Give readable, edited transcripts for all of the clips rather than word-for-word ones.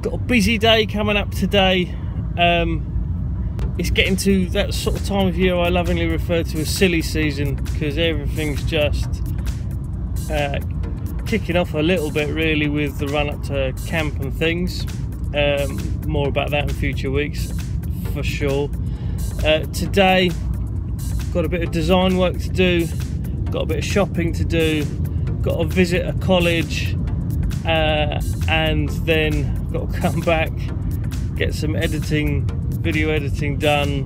Got a busy day coming up today. It's getting to that sort of time of year I lovingly refer to as silly season, because everything's just kicking off a little bit really with the run up to camp and things. More about that in future weeks for sure. Today got a bit of design work to do, got a bit of shopping to do, got to visit a college, and then got to come back, get some video editing done,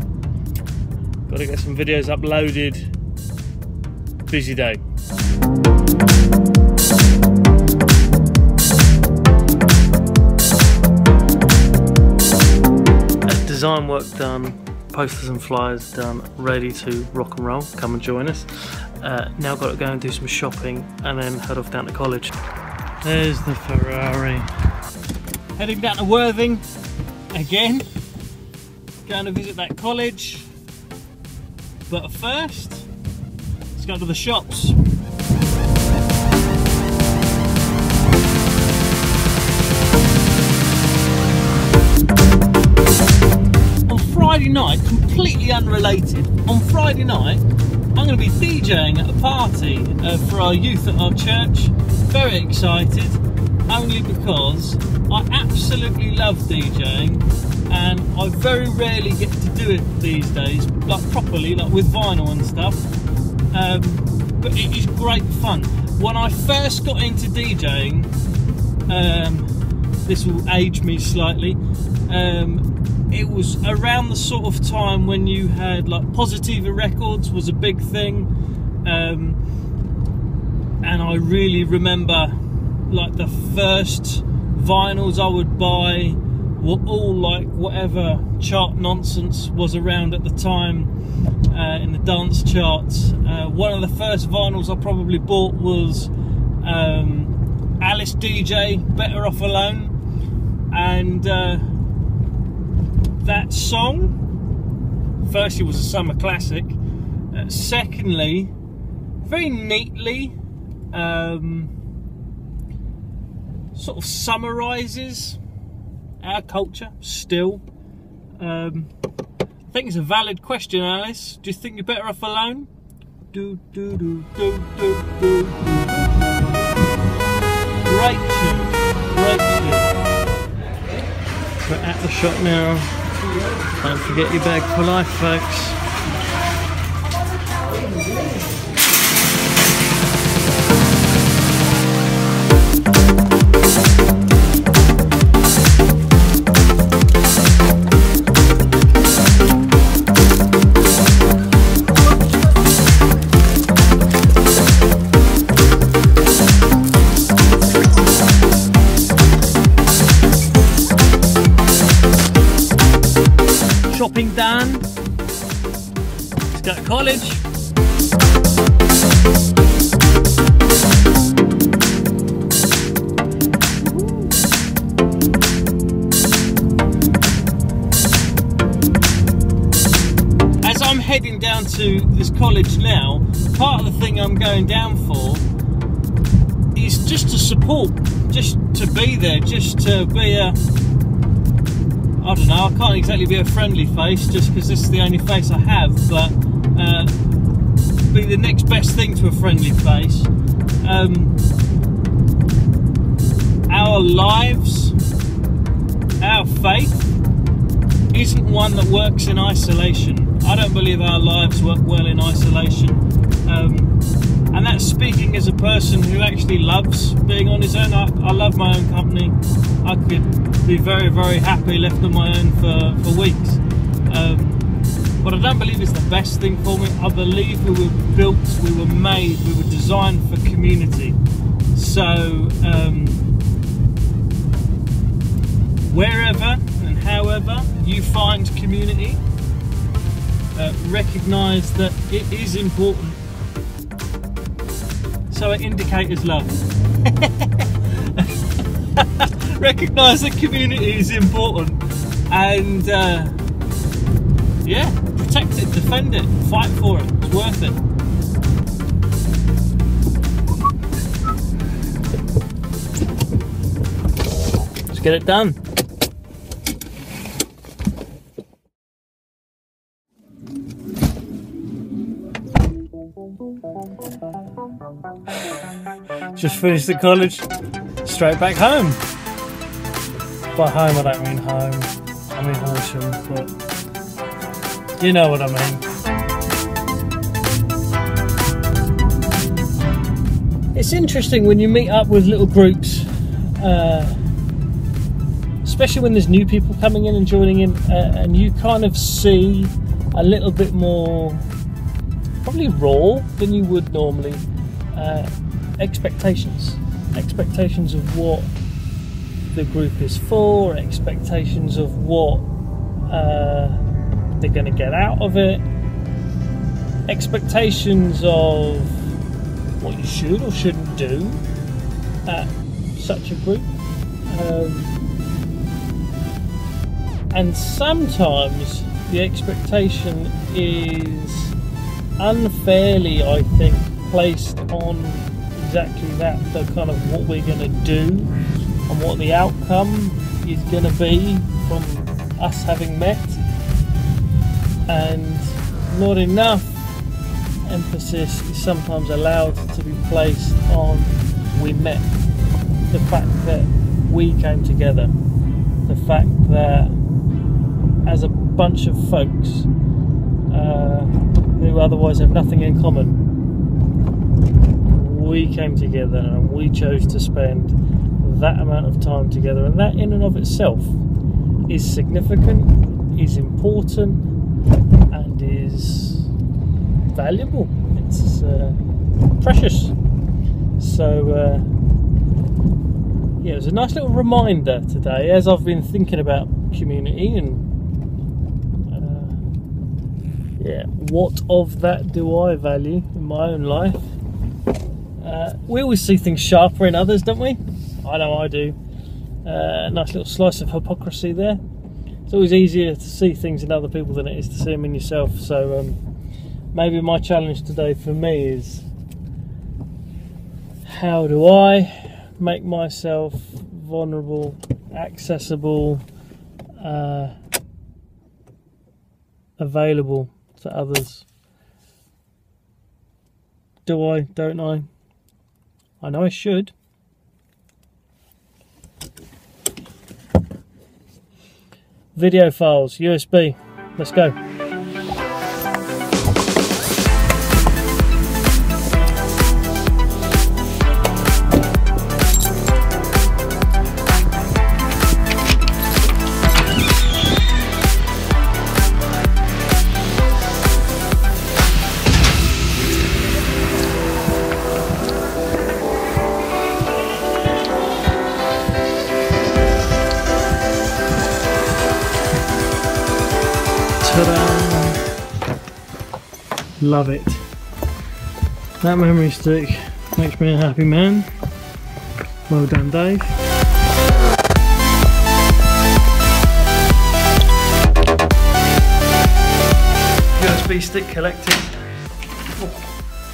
got to get some videos uploaded. Busy day. Design work done, posters and flyers done, ready to rock and roll. Come and join us. Now got to go and do some shopping and then head off down to college. There's the Ferrari. Heading down to Worthing again, going to visit that college, but first let's go to the shops. On Friday night, completely unrelated, on Friday night I'm going to be DJing at a party for our youth at our church. Very excited, only because I absolutely love DJing and I very rarely get to do it these days, like properly, like with vinyl and stuff. But it is great fun. When I first got into DJing, this will age me slightly, it was around the sort of time when you had like Positiva Records was a big thing, and I really remember like the first vinyls I would buy were all like whatever chart nonsense was around at the time in the dance charts. One of the first vinyls I probably bought was Alice DJ, Better Off Alone, and that song, firstly, was a summer classic. Secondly, very neatly sort of summarises our culture still. I think it's a valid question, Alice. Do you think you're better off alone? Do, do, do, do, do, do, do. Great tune, great tune. We're at the shop now. Don't forget your bag for life, folks. Shopping done. Let's go to college. As I'm heading down to this college now, part of the thing I'm going down for is just to support, just to be there, just to be a, I don't know, I can't exactly be a friendly face just because this is the only face I have, but be the next best thing to a friendly face. Our lives, our faith isn't one that works in isolation. I don't believe our lives work well in isolation. And that's speaking as a person who actually loves being on his own. I love my own company. I could be very, very happy left on my own for weeks. But I don't believe it's the best thing for me. I believe we were built, we were made, we were designed for community. So wherever and however you find community, recognise that it is important. So it indicates love. Recognise that community is important, and yeah, protect it, defend it, fight for it. It's worth it. Let's get it done. just finished at college, straight back home. By home I don't mean home, I mean Horsham, but you know what I mean. It's interesting when you meet up with little groups, especially when there's new people coming in and joining in, and you kind of see a little bit more, probably raw than you would normally, expectations of what the group is for, expectations of what they're going to get out of it, expectations of what you should or shouldn't do at such a group, and sometimes the expectation is unfairly, I think, placed on exactly that, the kind of what we're going to do and what the outcome is going to be from us having met, and not enough emphasis is sometimes allowed to be placed on we met, the fact that we came together, the fact that as a bunch of folks who otherwise have nothing in common, we came together and we chose to spend that amount of time together, and that in and of itself is significant, is important, and is valuable. It's precious. So yeah, it was a nice little reminder today as I've been thinking about community and yeah, what of that do I value in my own life. We always see things sharper in others, don't we? I know I do. Nice little slice of hypocrisy there. It's always easier to see things in other people than it is to see them in yourself. So maybe my challenge today for me is, how do I make myself vulnerable, accessible, available to others? Do I? Don't I? I know I should. Video files, USB. Let's go. Love it. That memory stick makes me a happy man. Well done, Dave. USB stick collected.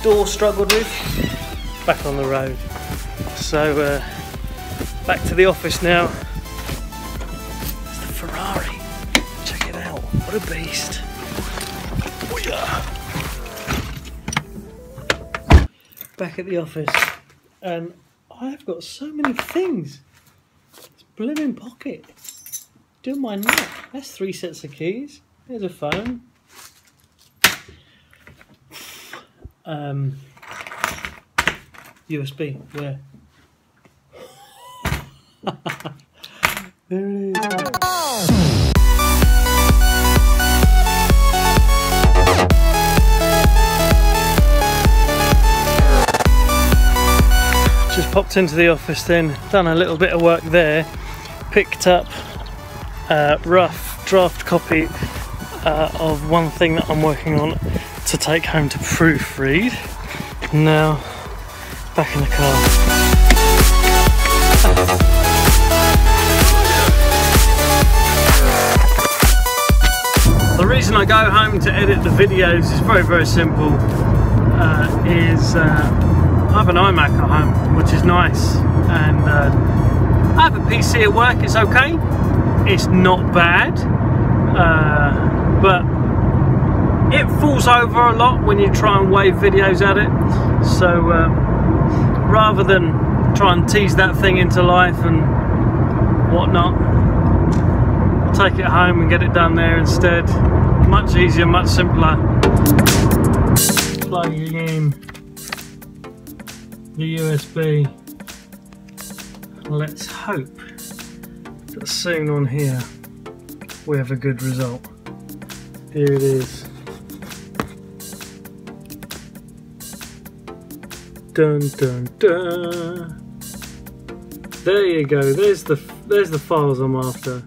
Door struggled with. Back on the road. So back to the office now. It's the Ferrari. Check it out. What a beast. Oh yeah. Back at the office, and I've got so many things. It's blooming pocket. Doing my nut. That's 3 sets of keys. There's a phone. USB. Where? There it is. Just popped into the office then, done a little bit of work there, picked up a rough draft copy of one thing that I'm working on to take home to proofread. Now, back in the car. The reason I go home to edit the videos is very, very simple. I have an iMac at home, which is nice, and I have a PC at work. It's okay, it's not bad, but it falls over a lot when you try and wave videos at it. So rather than try and tease that thing into life and whatnot. Take it home and get it done there instead. Much easier, much simpler. Plugging in the USB. Let's hope that soon on here we have a good result. Here it is. Dun dun dun. There you go. There's the files I'm after.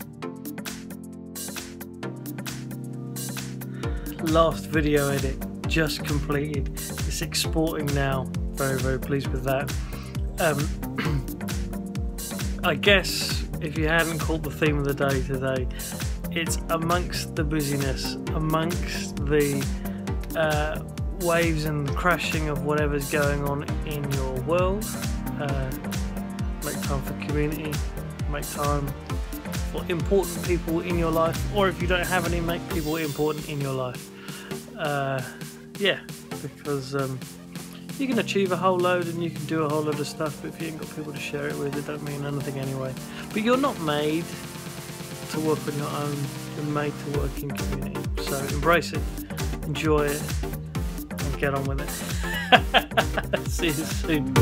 Last video edit just completed. It's exporting now. Very, very pleased with that. I guess if you hadn't caught the theme of the day today, it's amongst the busyness, amongst the waves and crashing of whatever's going on in your world. Make time for community, make time for important people in your life, or if you don't have any, make people important in your life. Yeah, because you can achieve a whole load and you can do a whole lot of stuff, but if you ain't got people to share it with, it don't mean anything anyway. But you're not made to work on your own, you're made to work in community. So embrace it, enjoy it, and get on with it. See you soon.